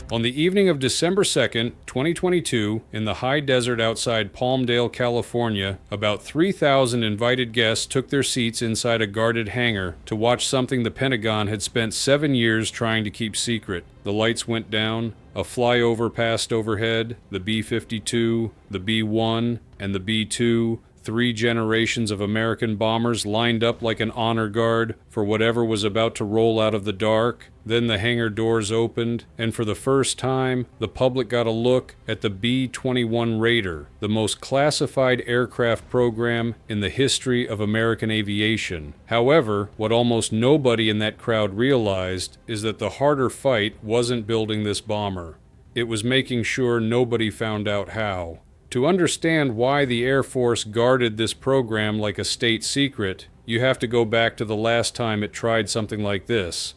On the evening of December 2nd, 2022, in the high desert outside Palmdale, California, about 3,000 invited guests took their seats inside a guarded hangar to watch something the Pentagon had spent 7 years trying to keep secret. The lights went down, a flyover passed overhead, the B-52, the B-1, and the B-2, 3 generations of American bombers lined up like an honor guard for whatever was about to roll out of the dark. Then the hangar doors opened, and for the first time, the public got a look at the B-21 Raider, the most classified aircraft program in the history of American aviation. However, what almost nobody in that crowd realized is that the harder fight wasn't building this bomber. It was making sure nobody found out how. To understand why the Air Force guarded this program like a state secret, you have to go back to the last time it tried something like this.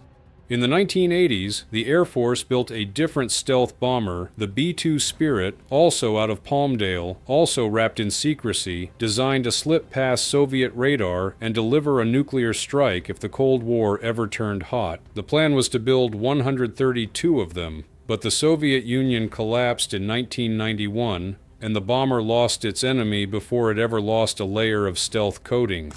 In the 1980s, the Air Force built a different stealth bomber, the B-2 Spirit, also out of Palmdale, also wrapped in secrecy, designed to slip past Soviet radar and deliver a nuclear strike if the Cold War ever turned hot. The plan was to build 132 of them, but the Soviet Union collapsed in 1991, and the bomber lost its enemy before it ever lost a layer of stealth coating.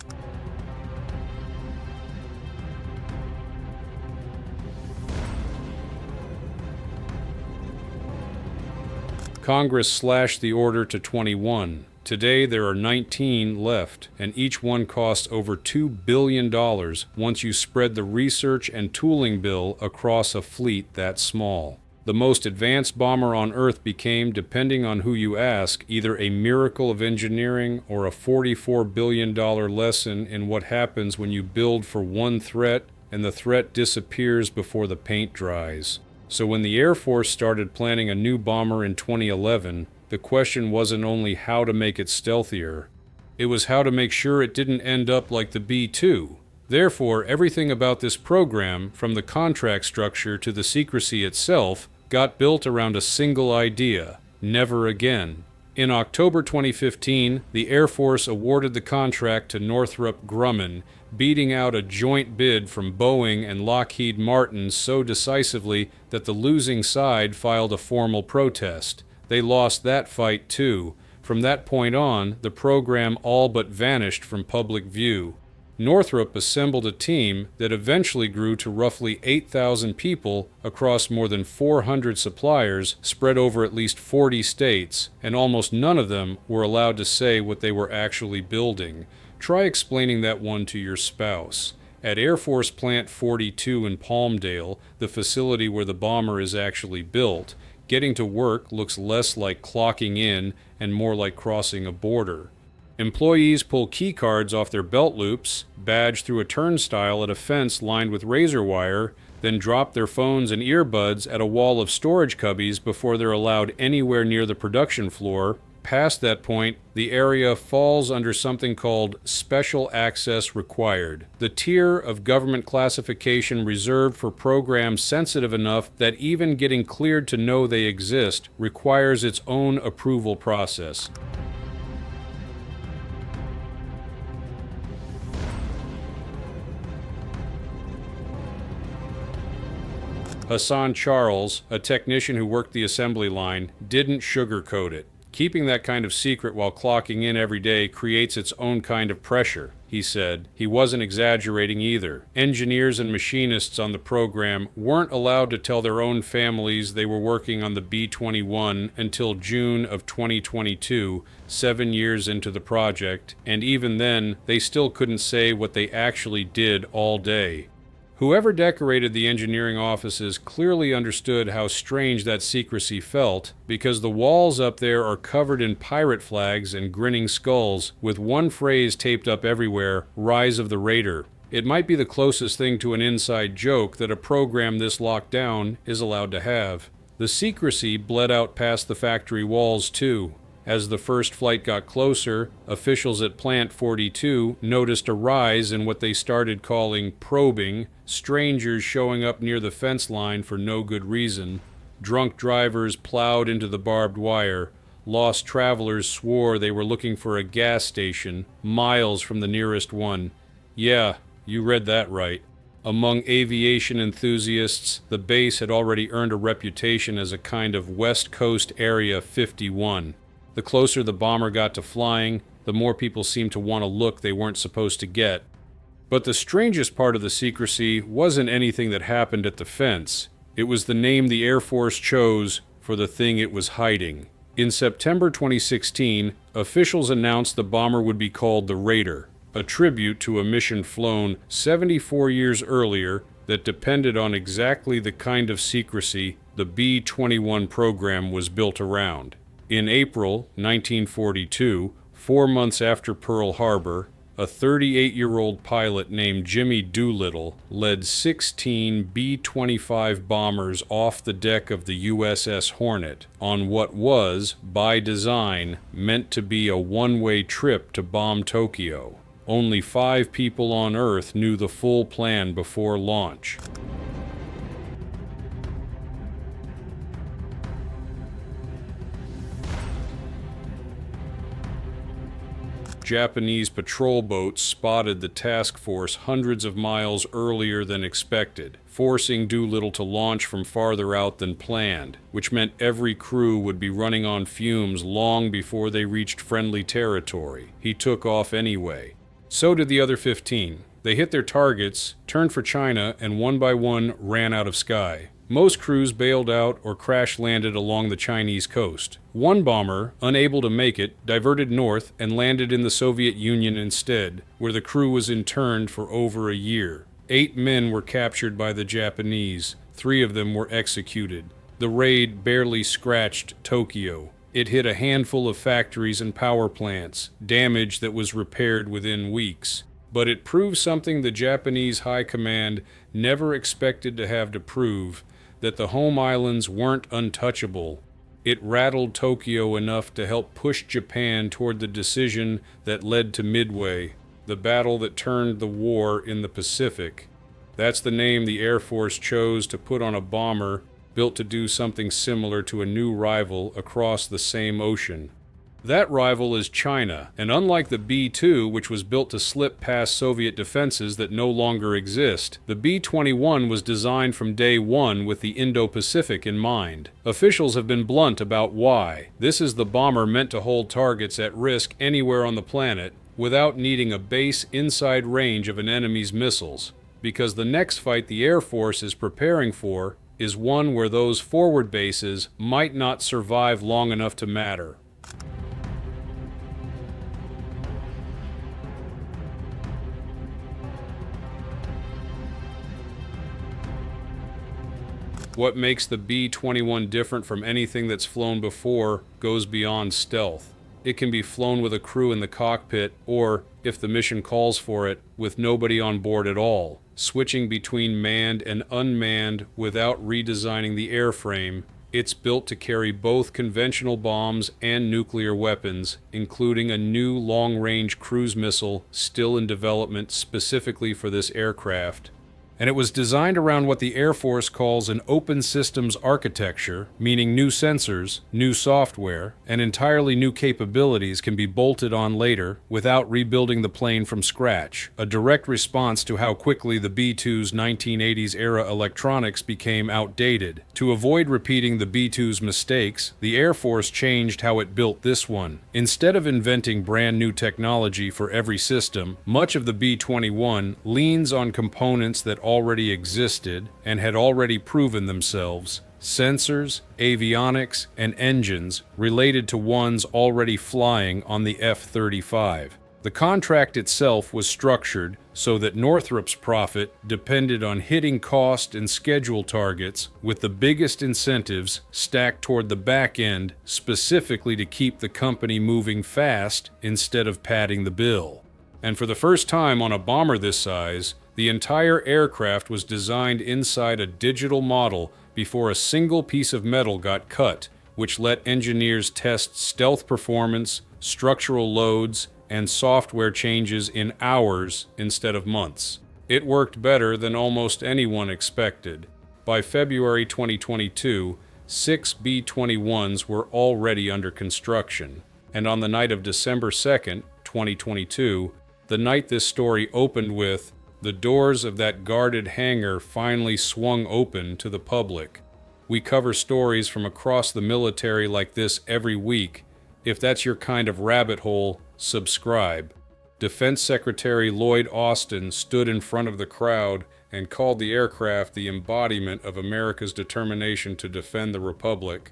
Congress slashed the order to 21. Today there are 19 left, and each one costs over $2 billion once you spread the research and tooling bill across a fleet that small. The most advanced bomber on Earth became, depending on who you ask, either a miracle of engineering or a $44 billion lesson in what happens when you build for one threat and the threat disappears before the paint dries. So when the Air Force started planning a new bomber in 2011, the question wasn't only how to make it stealthier, it was how to make sure it didn't end up like the B-2. Therefore, everything about this program, from the contract structure to the secrecy itself, got built around a single idea: never again. In October 2015, the Air Force awarded the contract to Northrop Grumman, beating out a joint bid from Boeing and Lockheed Martin so decisively that the losing side filed a formal protest. They lost that fight too. From that point on, the program all but vanished from public view. Northrop assembled a team that eventually grew to roughly 8,000 people across more than 400 suppliers spread over at least 40 states, and almost none of them were allowed to say what they were actually building. Try explaining that one to your spouse. At Air Force Plant 42 in Palmdale, the facility where the bomber is actually built, getting to work looks less like clocking in and more like crossing a border. Employees pull key cards off their belt loops, badge through a turnstile at a fence lined with razor wire, then drop their phones and earbuds at a wall of storage cubbies before they're allowed anywhere near the production floor. Past that point, the area falls under something called Special Access Required, the tier of government classification reserved for programs sensitive enough that even getting cleared to know they exist requires its own approval process. Hassan Charles, a technician who worked the assembly line, didn't sugarcoat it. Keeping that kind of secret while clocking in every day creates its own kind of pressure, he said. He wasn't exaggerating either. Engineers and machinists on the program weren't allowed to tell their own families they were working on the B-21 until June of 2022, 7 years into the project, and even then, they still couldn't say what they actually did all day. Whoever decorated the engineering offices clearly understood how strange that secrecy felt, because the walls up there are covered in pirate flags and grinning skulls, with one phrase taped up everywhere: Rise of the Raider. It might be the closest thing to an inside joke that a program this locked down is allowed to have. The secrecy bled out past the factory walls too. As the first flight got closer, officials at Plant 42 noticed a rise in what they started calling probing, strangers showing up near the fence line for no good reason. Drunk drivers plowed into the barbed wire. Lost travelers swore they were looking for a gas station, miles from the nearest one. Yeah, you read that right. Among aviation enthusiasts, the base had already earned a reputation as a kind of West Coast Area 51. The closer the bomber got to flying, the more people seemed to want a look they weren't supposed to get. But the strangest part of the secrecy wasn't anything that happened at the fence. It was the name the Air Force chose for the thing it was hiding. In September 2016, officials announced the bomber would be called the Raider, a tribute to a mission flown 74 years earlier that depended on exactly the kind of secrecy the B-21 program was built around. In April 1942, 4 months after Pearl Harbor, a 38-year-old pilot named Jimmy Doolittle led 16 B-25 bombers off the deck of the USS Hornet on what was, by design, meant to be a one-way trip to bomb Tokyo. Only 5 people on Earth knew the full plan before launch. Japanese patrol boats spotted the task force hundreds of miles earlier than expected, forcing Doolittle to launch from farther out than planned, which meant every crew would be running on fumes long before they reached friendly territory. He took off anyway. So did the other 15. They hit their targets, turned for China, and one by one ran out of sky. Most crews bailed out or crash-landed along the Chinese coast. One bomber, unable to make it, diverted north and landed in the Soviet Union instead, where the crew was interned for over a year. 8 men were captured by the Japanese. 3 of them were executed. The raid barely scratched Tokyo. It hit a handful of factories and power plants, damage that was repaired within weeks. But it proved something the Japanese High Command never expected to have to prove, that the home islands weren't untouchable. It rattled Tokyo enough to help push Japan toward the decision that led to Midway, the battle that turned the war in the Pacific. That's the name the Air Force chose to put on a bomber built to do something similar to a new rival across the same ocean. That rival is China, and unlike the B-2, which was built to slip past Soviet defenses that no longer exist, the B-21 was designed from day one with the Indo-Pacific in mind. Officials have been blunt about why. This is the bomber meant to hold targets at risk anywhere on the planet without needing a base inside range of an enemy's missiles, because the next fight the Air Force is preparing for is one where those forward bases might not survive long enough to matter. What makes the B-21 different from anything that's flown before goes beyond stealth. It can be flown with a crew in the cockpit, or, if the mission calls for it, with nobody on board at all, switching between manned and unmanned without redesigning the airframe. It's built to carry both conventional bombs and nuclear weapons, including a new long-range cruise missile still in development specifically for this aircraft. And it was designed around what the Air Force calls an open systems architecture, meaning new sensors, new software, and entirely new capabilities can be bolted on later without rebuilding the plane from scratch, a direct response to how quickly the B-2's 1980s-era electronics became outdated. To avoid repeating the B-2's mistakes, the Air Force changed how it built this one. Instead of inventing brand new technology for every system, much of the B-21 leans on components that already existed and had already proven themselves, sensors, avionics, and engines related to ones already flying on the F-35. The contract itself was structured so that Northrop's profit depended on hitting cost and schedule targets, with the biggest incentives stacked toward the back end specifically to keep the company moving fast instead of padding the bill. And for the first time on a bomber this size, the entire aircraft was designed inside a digital model before a single piece of metal got cut, which let engineers test stealth performance, structural loads, and software changes in hours instead of months. It worked better than almost anyone expected. By February 2022, 6 B-21s were already under construction, and on the night of December 2nd, 2022, the night this story opened with, The doors of that guarded hangar finally swung open to the public. We cover stories from across the military like this every week. If that's your kind of rabbit hole, subscribe. Defense Secretary Lloyd Austin stood in front of the crowd and called the aircraft the embodiment of America's determination to defend the Republic.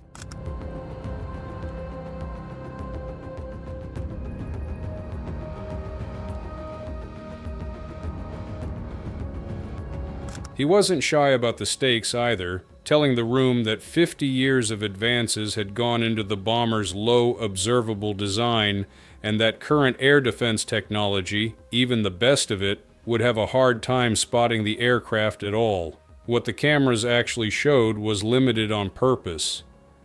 He wasn't shy about the stakes either, telling the room that 50 years of advances had gone into the bomber's low observable design and that current air defense technology, even the best of it, would have a hard time spotting the aircraft at all. What the cameras actually showed was limited on purpose.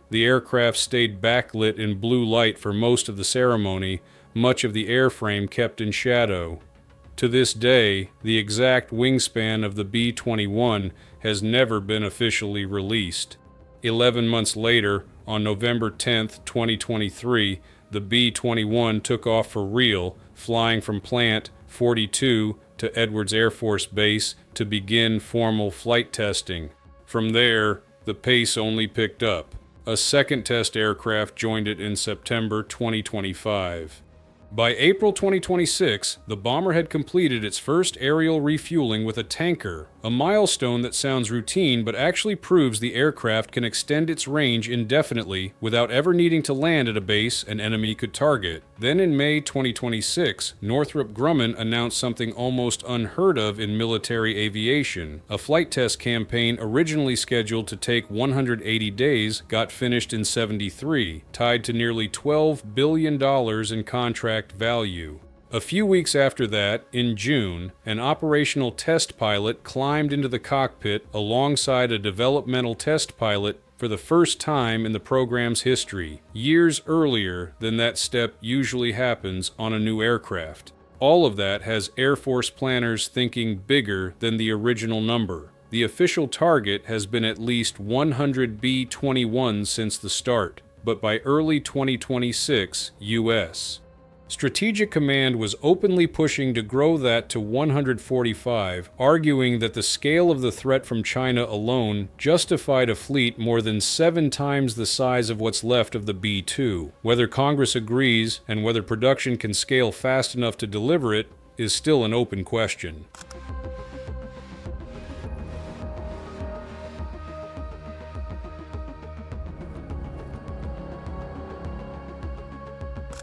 The aircraft stayed backlit in blue light for most of the ceremony, much of the airframe kept in shadow. To this day, the exact wingspan of the B-21 has never been officially released. 11 months later, on November 10, 2023, the B-21 took off for real, flying from Plant 42 to Edwards Air Force Base to begin formal flight testing. From there, the pace only picked up. A second test aircraft joined it in September 2025. By April 2026, the bomber had completed its first aerial refueling with a tanker, a milestone that sounds routine but actually proves the aircraft can extend its range indefinitely without ever needing to land at a base an enemy could target. Then in May 2026, Northrop Grumman announced something almost unheard of in military aviation. A flight test campaign originally scheduled to take 180 days got finished in 73, tied to nearly $12 billion in contract value. A few weeks after that, in June, an operational test pilot climbed into the cockpit alongside a developmental test pilot for the first time in the program's history, years earlier than that step usually happens on a new aircraft. All of that has Air Force planners thinking bigger than the original number. The official target has been at least 100 B-21s since the start, but by early 2026, U.S. Strategic Command was openly pushing to grow that to 145, arguing that the scale of the threat from China alone justified a fleet more than 7 times the size of what's left of the B-2. Whether Congress agrees and whether production can scale fast enough to deliver it is still an open question.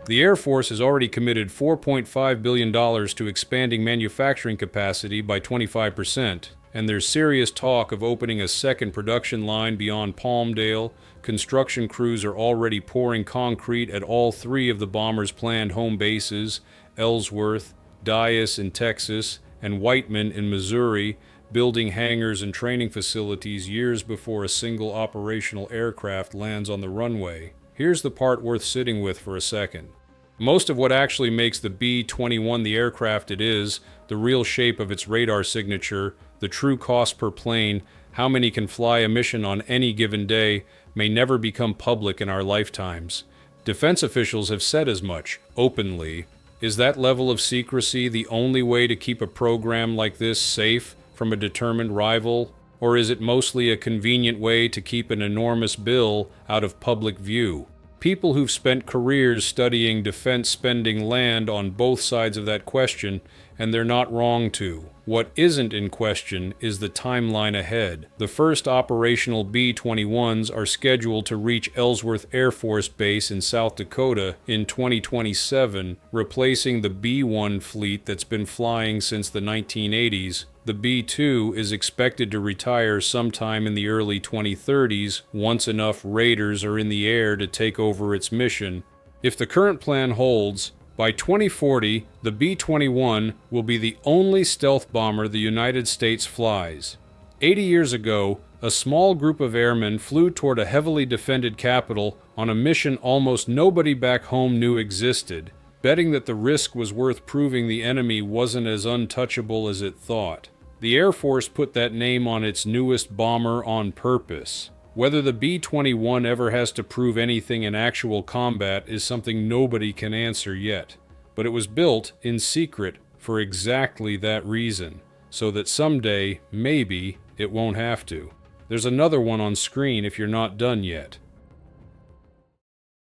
The Air Force has already committed $4.5 billion to expanding manufacturing capacity by 25%, and there's serious talk of opening a second production line beyond Palmdale. Construction crews are already pouring concrete at all 3 of the bomber's planned home bases, Ellsworth, Dyess in Texas, and Whiteman in Missouri, building hangars and training facilities years before a single operational aircraft lands on the runway. Here's the part worth sitting with for a second. Most of what actually makes the B-21 the aircraft it is, the real shape of its radar signature, the true cost per plane, how many can fly a mission on any given day, may never become public in our lifetimes. Defense officials have said as much, openly. Is that level of secrecy the only way to keep a program like this safe from a determined rival? Or is it mostly a convenient way to keep an enormous bill out of public view? People who've spent careers studying defense spending land on both sides of that question, and they're not wrong to. What isn't in question is the timeline ahead. The first operational B-21s are scheduled to reach Ellsworth Air Force Base in South Dakota in 2027, replacing the B-1 fleet that's been flying since the 1980s. The B-2 is expected to retire sometime in the early 2030s once enough Raiders are in the air to take over its mission. If the current plan holds, by 2040, the B-21 will be the only stealth bomber the United States flies. 80 years ago, a small group of airmen flew toward a heavily defended capital on a mission almost nobody back home knew existed, betting that the risk was worth proving the enemy wasn't as untouchable as it thought. The Air Force put that name on its newest bomber on purpose. Whether the B-21 ever has to prove anything in actual combat is something nobody can answer yet. But it was built in secret for exactly that reason. so that someday, maybe, it won't have to. There's another one on screen if you're not done yet.